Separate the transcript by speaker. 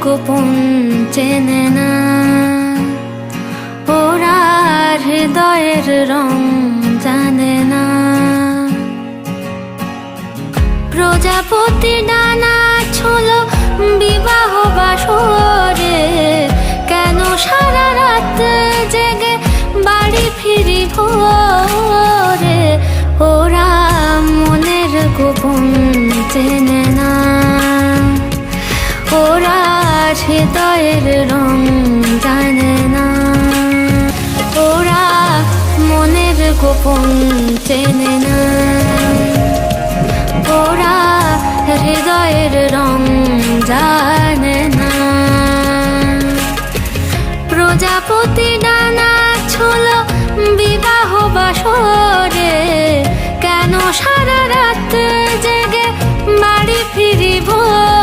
Speaker 1: গোপন চেনে না, ওরা হৃদয়ের রং জানে না। প্রজাপতি ডানা ছোলো বিবাহ বাসরে, কেন সারা রাত জেগে বাড়ি ফিরি ভোরে। ওরা মনের গোপন চেনে না, ওরা হৃদয়ের রং জানে না। ওরা মনের গোপন চেনে না।